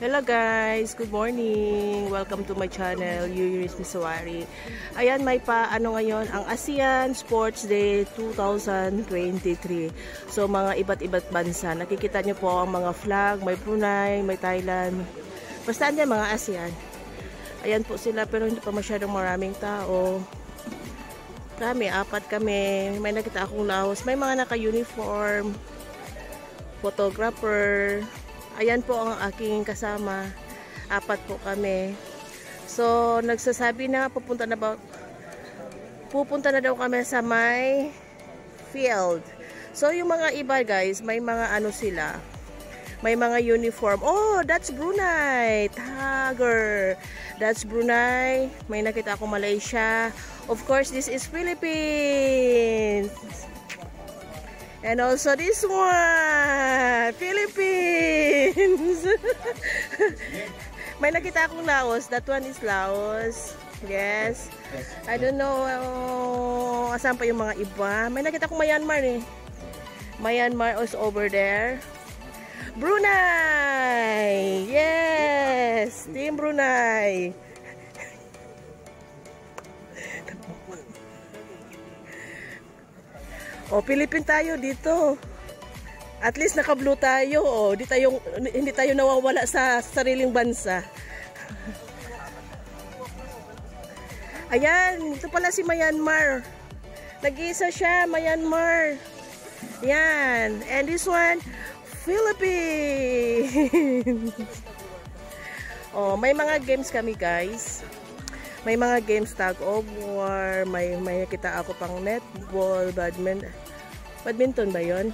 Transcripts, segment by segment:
Hello guys, good morning. Welcome to my channel, Yuyuris Misawari. Ayan, may paano ngayon ang ASEAN Sports Day 2023. So mga iba't bansa. Nakikita nyo po ang mga flag, may Brunei, may Thailand. Basta andyan mga ASEAN. Ayan po sila pero hindi pa masyadong maraming tao. Kami, apat kami. May nakita akong Laos. May mga naka-uniform, photographer. Ayan po ang aking kasama. Apat po kami. So, nagsasabi na pupunta na daw kami sa may field. So, yung mga iba guys, may mga ano sila. May mga uniform. Oh, that's Brunei. Tiger. That's Brunei. May nakita ako Malaysia. Of course, this is Philippines. And also this one, Philippines. May nakita akong Laos. That one is Laos. Yes. I don't know asan pa yung mga iba. May nakita akong Myanmar eh. Myanmar is over there. Brunei. Yes. Team Brunei. O, Philippine tayo dito. At least naka-blue tayo. O, hindi tayo nawawala sa sariling bansa. Ayan, ito pala si Myanmar. Nag-iisa siya, Myanmar. Yan. And this one, Philippines. O, may mga games kami guys. May mga games, tag of war, may nakita ako pang netball, badminton ba yon?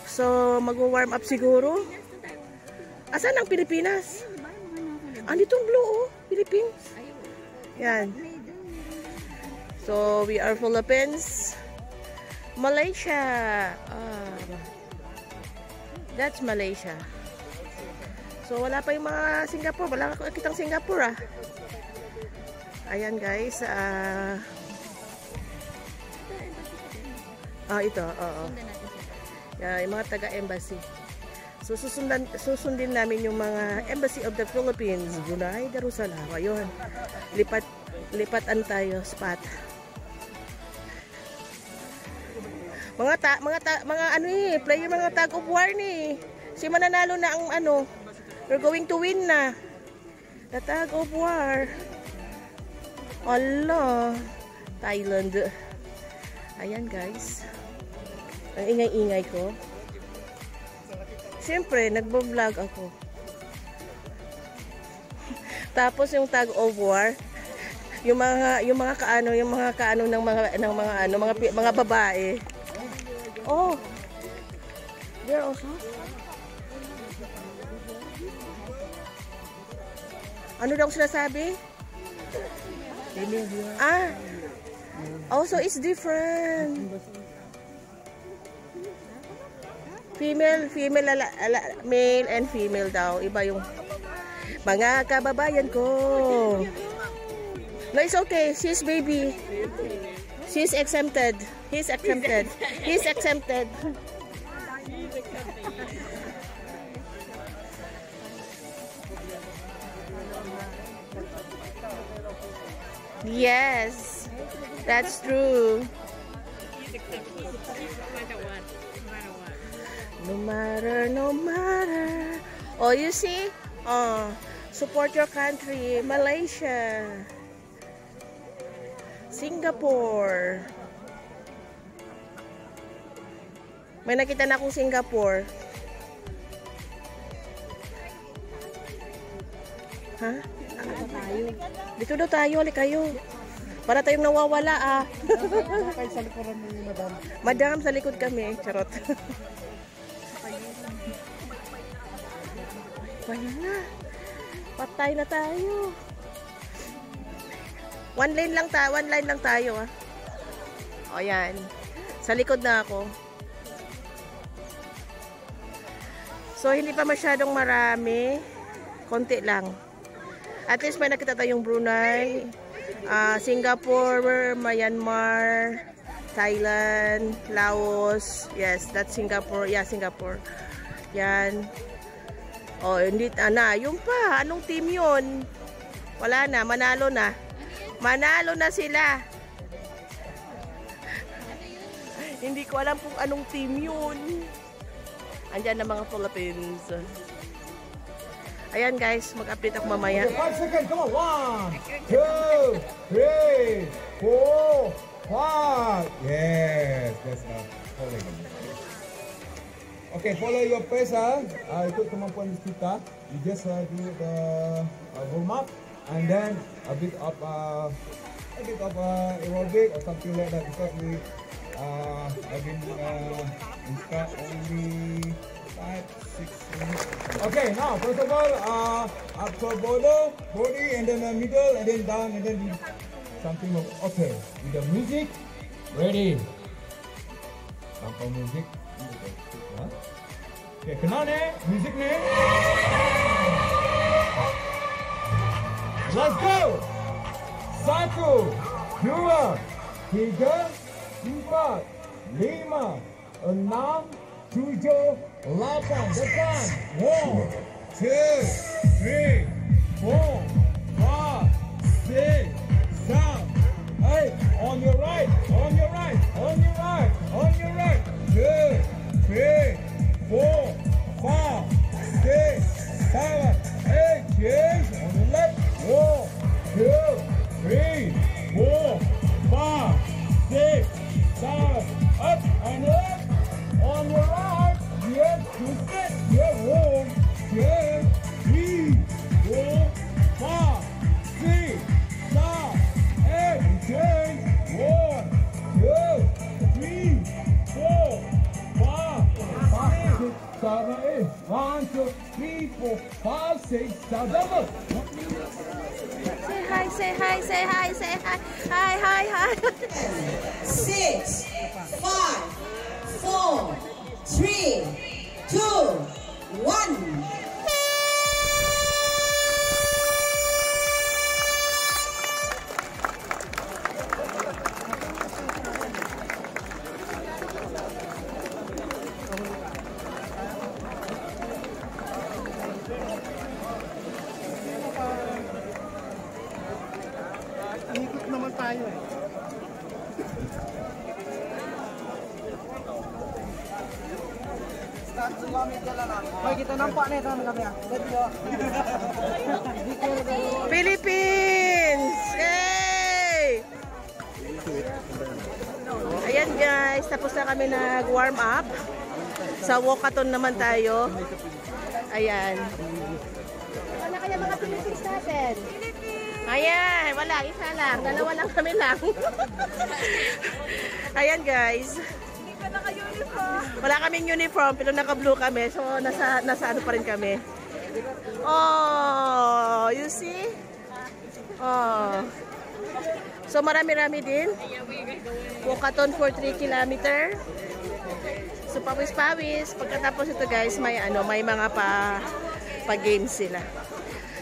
So, mag-warm up siguro. Asan ang Pilipinas? Andito ang blue, oh, Philippines. Yan. So, we are Philippines. Malaysia. That's Malaysia. So, wala pa yung mga Singapore. Wala ka kitang Singapore, ah. Ayan guys, ito, oo. Yung mga taga-embassy. So susundin namin yung mga Embassy of the Philippines, Brunei Darussalam. Ayun. Lipatan tayo, spot. Mga ano eh, player mga tag of war ni. Si mananalo na ang ano. We're going to win na. The tag of war. Allah, Thailand. Ayan guys. Ang ingay-ingay ko. Siyempre, nagbo-vlog ako. Tapos yung tag of war, yung mga kaano ng mga babae. Oh. There also. Ano daw sinasabi? Also it's different. Male and female daw. Iba yung mga kababayan ko. No, it's okay. She's baby. She's exempted. He's exempted. He's exempted. Yes, that's true. No matter. Oh, you see? Support your country. Malaysia. Singapore. May nakita na akong Singapore. Ha? Dito daw tayo, halik kayo. Para tayong nawawala ah. Sa likuran mo yung madam. Madam, sa likod kami. Charot. Ayan na. Patay na tayo. One line lang tayo ah. O yan. Sa likod na ako. So, hindi pa masyadong marami. Konti lang. At least may nakita tayong Brunei, Singapore, Myanmar, Thailand, Laos. Yes, that's Singapore. Yeah, Singapore. Yan. Oh, hindi na. Yung pa, anong team yun? Wala na, manalo na. Manalo na sila. Hindi ko alam kung anong team yun. Andyan na mga Philippines. Ayan guys, mag-update ako mamaya. 5 seconds, come on. 1, 2, 3, 4, 5. Yes, that's not falling. Okay, follow your pace. Ikut kemampuan kita. You just do the warm up and then a bit of aerobic or something like that, because we have been in start only 5-6 minutes. Okay, now first of all, up to body, and then the middle, and then down, and then something more. Okay, with the music, ready. Tanpa music. Okay, kenal nih, music nih. Let's go. 1, 2, 3, 4, 5, 6, 7, 8. Depan. 1, 2, 3, 4, 5, 6, 7, 8. On your right. On your right. On your right. On your right. 2, 3, 4, 5, 6, 7, 8. Change. On the left. 1, 2, 3, 4, 5, 6, 7, up and up. On your right. Yes, to sit. Yes, 1, 2, 3, 4, 5, 6, 7, 8. Change. 1, 2, 3, 4, 5, 6, 7, 8. 1, 2, 3, 4, 5, 6, 7, double. Say hi, say hi, say hi, say hi. Hi, hi, hi. 6, 5, 4, 3, 2, 1. Ikot naman tayo eh. Hoy, kita nampak nih teman kami ya. Philippines! Yay! Ayan guys, tapos na kami nag-warm up. Sa walkathon naman tayo. Ayan. Wala kaya mga Philippines natin? Ayan, wala, isa lang. Dalawa lang kami lang. Ayan guys. Hindi ka naka-uniform. Wala kaming uniform, pero naka-blue kami. So, nasa ano pa rin kami. Oh, you see? Oh. So, marami-rami din. Walkathon for 3 kilometer. So, pawis-pawis. Pagkatapos ito guys, may mga pa-games sila.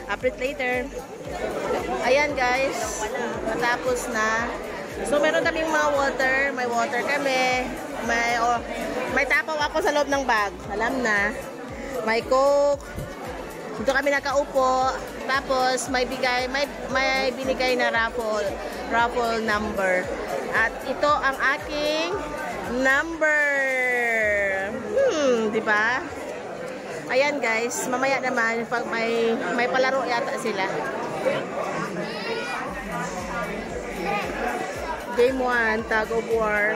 Update later. Ayan guys, natapos na. So meron kaming mga water, may water kami. May tapaw ako sa loob ng bag. Alam na. May Coke. Dito kami nakaupo. Tapos may binigay na raffle number. At ito ang aking number. Di ba? Ayan guys, mamaya naman pag may palaro yata sila. Game 1, tug of war.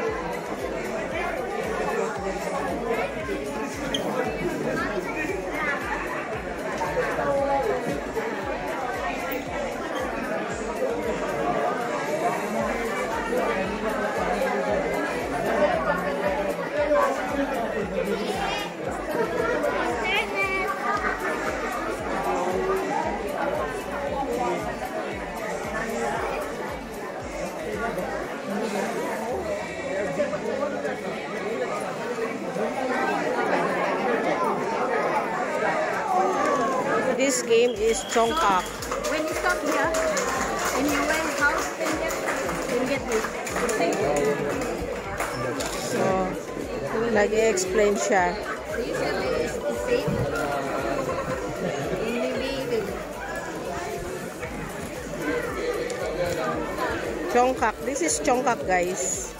This game is Chongkak. When you stop here and you went house, then get this. So, nag-explain siya. So you said that it's safe. Chongkak. This is Chongkak, guys.